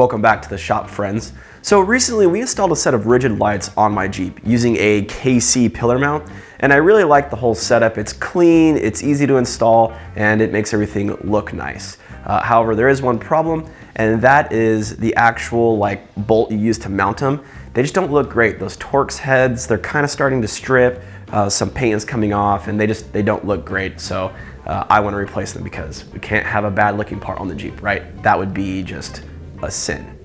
Welcome back to the shop, friends. So recently we installed a set of rigid lights on my Jeep using a KC pillar mount, and I really like the whole setup. It's clean, it's easy to install, and it makes everything look nice. However, there is one problem, and that is the actual bolt you use to mount them. They just don't look great. Those Torx heads, they're kind of starting to strip, some paint is coming off, and they don't look great. So I want to replace them because we can't have a bad looking part on the Jeep, right? That would be just a sin.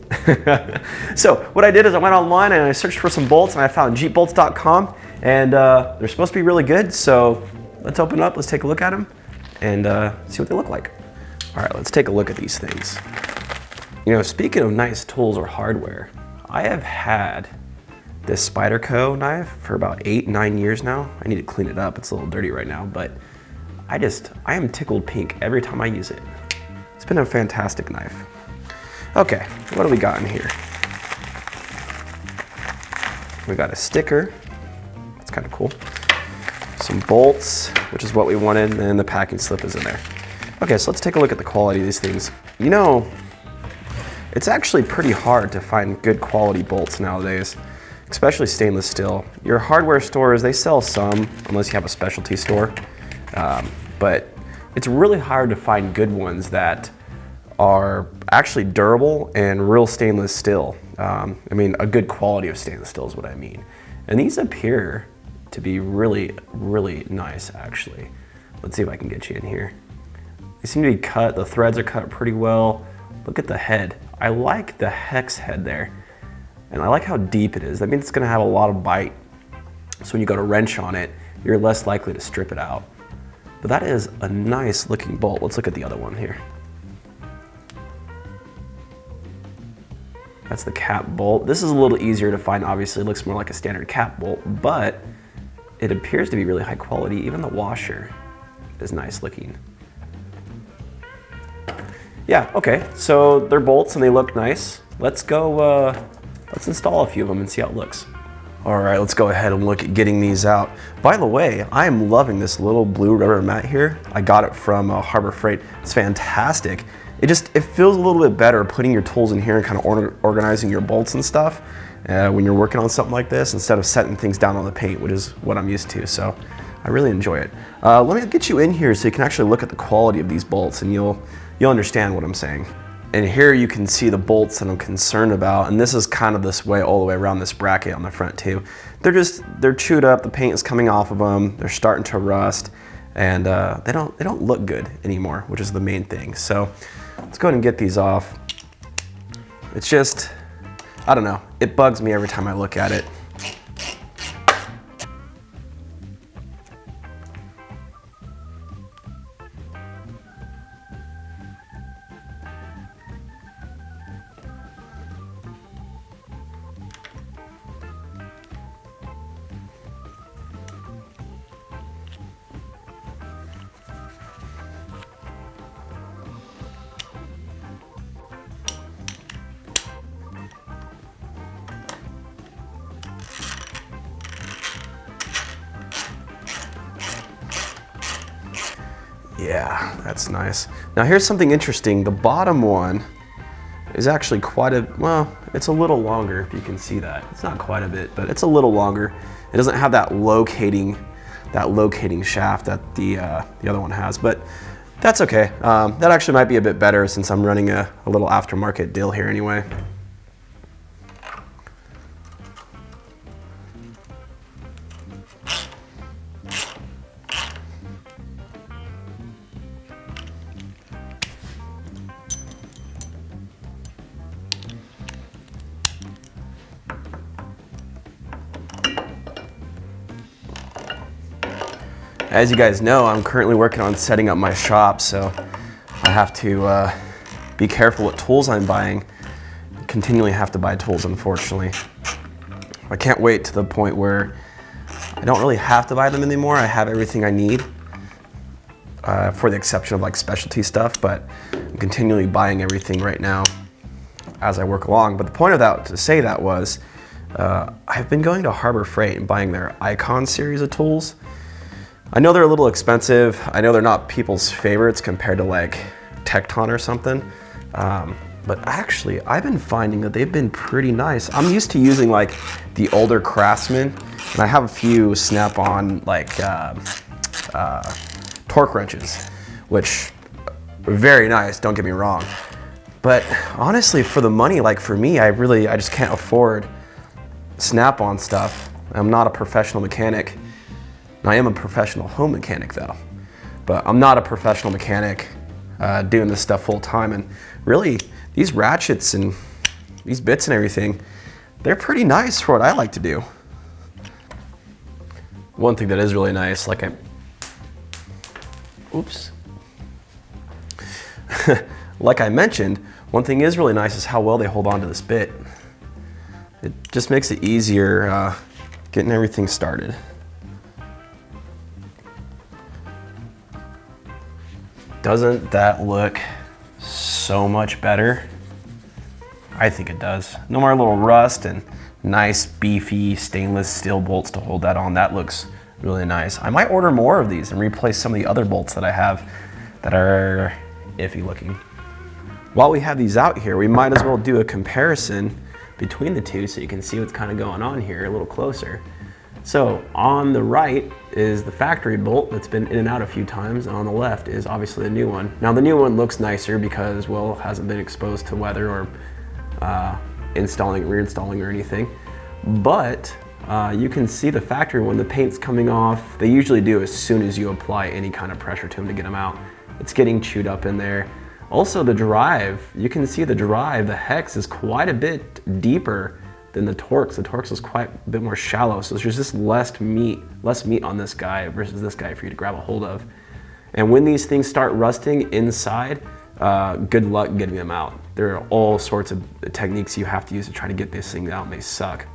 So what I did is I went online and I searched for some bolts, and I found jeepbolts.com, and they're supposed to be really good. So let's open up, let's take a look at them and see what they look like. All right, let's take a look at these things. You know, speaking of nice tools or hardware, I have had this Spyderco knife for about 8-9 years now. I need to clean it up, it's a little dirty right now, but I am tickled pink every time I use it. It's been a fantastic knife. Okay, what do we got in here? We got a sticker, that's kind of cool. Some bolts, which is what we wanted, and then the packing slip is in there. Okay, so let's take a look at the quality of these things. You know, it's actually pretty hard to find good quality bolts nowadays, especially stainless steel. Your hardware stores, they sell some, unless you have a specialty store, but it's really hard to find good ones that are actually durable and real stainless steel. I mean, a good quality of stainless steel is what I mean. And these appear to be really, really nice, actually. Let's see if I can get you in here. They seem to be cut, the threads are cut pretty well. Look at the head. I like the hex head there. And I like how deep it is. That means it's gonna have a lot of bite. So when you go to wrench on it, you're less likely to strip it out. But that is a nice looking bolt. Let's look at the other one here. That's the cap bolt. This is a little easier to find, obviously. It looks more like a standard cap bolt, but it appears to be really high quality. Even the washer is nice looking. Yeah, okay, so they're bolts and they look nice. Let's go, let's install a few of them and see how it looks. All right, let's go ahead and look at getting these out. By the way, I am loving this little blue rubber mat here. I got it from Harbor Freight. It's fantastic. It feels a little bit better putting your tools in here and kind of organizing your bolts and stuff when you're working on something like this, instead of setting things down on the paint, which is what I'm used to. So I really enjoy it. Let me get you in here so you can actually look at the quality of these bolts, and you'll understand what I'm saying. And here you can see the bolts that I'm concerned about, and this is kind of this way all the way around this bracket on the front too. They're chewed up, the paint is coming off of them, they're starting to rust, and they don't look good anymore, which is the main thing. So let's go ahead and get these off. It's just, I don't know, it bugs me every time I look at it. Yeah, that's nice. Now here's something interesting. The bottom one is actually well, it's a little longer, if you can see that. It's not quite a bit, but it's a little longer. It doesn't have that locating shaft that the other one has, but that's okay. That actually might be a bit better since I'm running a little aftermarket deal here anyway. As you guys know, I'm currently working on setting up my shop, so I have to be careful what tools I'm buying. I continually have to buy tools, unfortunately. I can't wait to the point where I don't really have to buy them anymore. I have everything I need, for the exception of specialty stuff, but I'm continually buying everything right now as I work along. But the point of that, to say that, was I've been going to Harbor Freight and buying their Icon series of tools. I know they're a little expensive. I know they're not people's favorites compared to like Tecton or something. But actually, I've been finding that they've been pretty nice. I'm used to using like the older Craftsman, and I have a few Snap-on like torque wrenches, which are very nice, don't get me wrong. But honestly, for the money, like for me, I just can't afford Snap-on stuff. I'm not a professional mechanic. I am a professional home mechanic though, but I'm not a professional mechanic doing this stuff full time. And really, these ratchets and these bits and everything, they're pretty nice for what I like to do. One thing that is really nice, like like I mentioned, one thing is really nice is how well they hold on to this bit. It just makes it easier getting everything started. Doesn't that look so much better? I think it does. No more little rust and nice beefy stainless steel bolts to hold that on. That looks really nice. I might order more of these and replace some of the other bolts that I have that are iffy looking. While we have these out here, we might as well do a comparison between the two so you can see what's kind of going on here a little closer. So on the right is the factory bolt that's been in and out a few times, and on the left is obviously the new one. Now the new one looks nicer because, well, it hasn't been exposed to weather or installing, reinstalling or anything. But you can see the factory one, the paint's coming off. They usually do as soon as you apply any kind of pressure to them to get them out. It's getting chewed up in there. Also the drive, you can see the drive, the hex is quite a bit deeper than the Torx. The Torx is quite a bit more shallow, so there's just less meat on this guy versus this guy for you to grab a hold of. And when these things start rusting inside, good luck getting them out. There are all sorts of techniques you have to use to try to get this thing out, and they suck.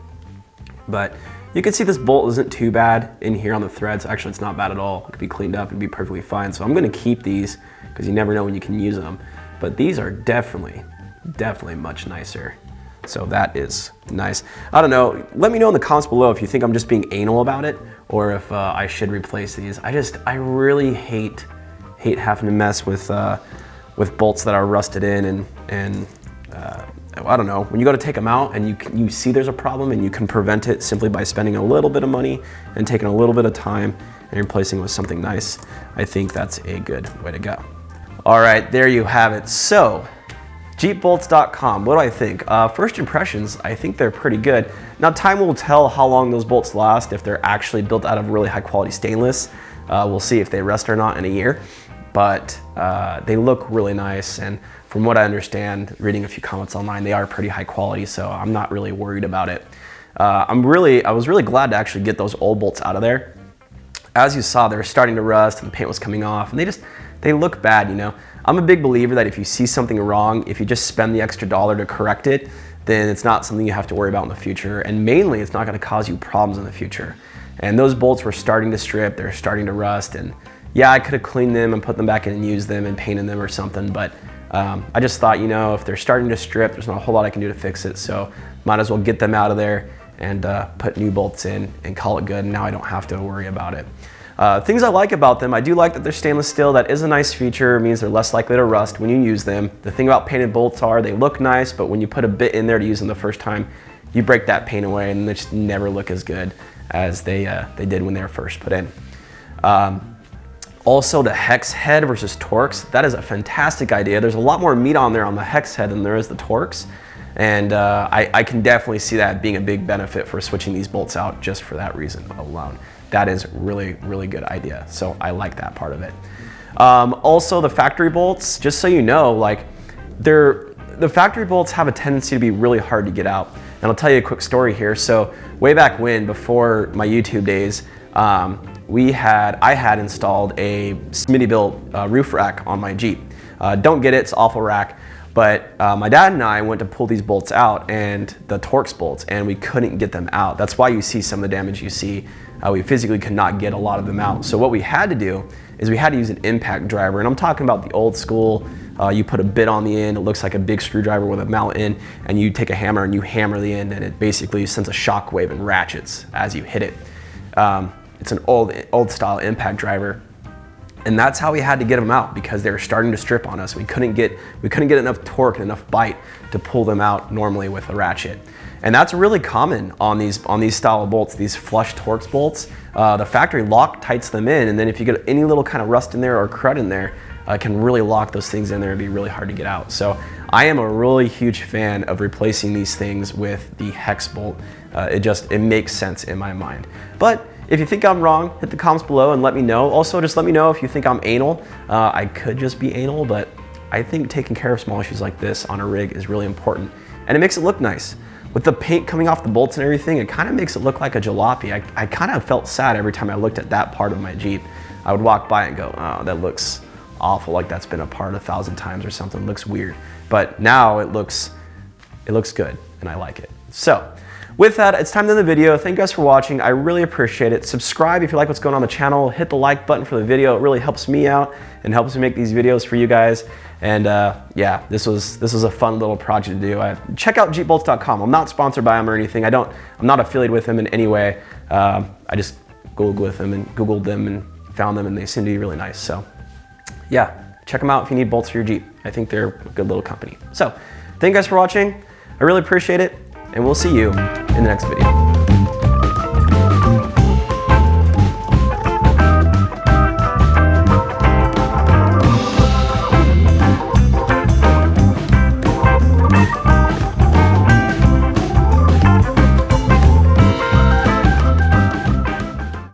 But you can see this bolt isn't too bad in here on the threads. Actually, it's not bad at all. It could be cleaned up and be perfectly fine. So I'm gonna keep these because you never know when you can use them. But these are definitely much nicer. So that is nice. I don't know, let me know in the comments below if you think I'm just being anal about it or if I should replace these. I really hate having to mess with bolts that are rusted in and I don't know, when you go to take them out and you see there's a problem and you can prevent it simply by spending a little bit of money and taking a little bit of time and replacing it with something nice. I think that's a good way to go. All right, there you have it. So, JeepBolts.com, what do I think? First impressions, I think they're pretty good. Now time will tell how long those bolts last, if they're actually built out of really high quality stainless. We'll see if they rust or not in a year, but they look really nice. And from what I understand, reading a few comments online, they are pretty high quality, so I'm not really worried about it. I was really glad to actually get those old bolts out of there. As you saw, they were starting to rust and the paint was coming off, and they look bad, you know. I'm a big believer that if you see something wrong, if you just spend the extra dollar to correct it, then it's not something you have to worry about in the future. And mainly, it's not gonna cause you problems in the future. And those bolts were starting to strip, they're starting to rust, and yeah, I could have cleaned them and put them back in and used them and painted them or something, but I just thought, you know, if they're starting to strip, there's not a whole lot I can do to fix it, so might as well get them out of there and put new bolts in and call it good, and now I don't have to worry about it. Things I like about them, I do like that they're stainless steel. That is a nice feature. It means they're less likely to rust when you use them. The thing about painted bolts are they look nice, but when you put a bit in there to use them the first time, you break that paint away and they just never look as good as they did when they were first put in. Also, the hex head versus Torx, that is a fantastic idea. There's a lot more meat on there on the hex head than there is the Torx. And I can definitely see that being a big benefit for switching these bolts out just for that reason alone. That is really good idea. So I like that part of it. Also the factory bolts, just so you know, like the factory bolts have a tendency to be really hard to get out. And I'll tell you a quick story here. So way back when, before my YouTube days, I had installed a Smittybilt roof rack on my Jeep. Don't get it, it's an awful rack. But my dad and I went to pull these bolts out, and the Torx bolts, and we couldn't get them out. That's why you see some of the damage you see. We physically could not get a lot of them out. So what we had to do is we had to use an impact driver, and I'm talking about the old school. You put a bit on the end, it looks like a big screwdriver with a mallet in, and you take a hammer and you hammer the end, and it basically sends a shock wave and ratchets as you hit it. It's an old style impact driver. And that's how we had to get them out, because they were starting to strip on us. We couldn't get enough torque and enough bite to pull them out normally with a ratchet. And that's really common on these style of bolts, these flush Torx bolts. The factory lock tights them in, and then if you get any little kind of rust in there or crud in there, it can really lock those things in there and be really hard to get out. So I am a really huge fan of replacing these things with the hex bolt. It makes sense in my mind. But if you think I'm wrong, hit the comments below and let me know. Also, just let me know if you think I'm anal. I could just be anal, but I think taking care of small issues like this on a rig is really important. And it makes it look nice. With the paint coming off the bolts and everything, it kind of makes it look like a jalopy. I kind of felt sad every time I looked at that part of my Jeep. I would walk by and go, oh, that looks awful, like that's been apart 1,000 times or something. It looks weird. But now it looks good, and I like it. So, with that, it's time to end the video. Thank you guys for watching. I really appreciate it. Subscribe if you like what's going on the channel. Hit the like button for the video. It really helps me out and helps me make these videos for you guys. And yeah, this was a fun little project to do. Check out jeepbolts.com. I'm not sponsored by them or anything. I'm not affiliated with them in any way. I just Googled them and found them, and they seem to be really nice. So yeah, check them out if you need bolts for your Jeep. I think they're a good little company. So thank you guys for watching. I really appreciate it, and we'll see you in the next video.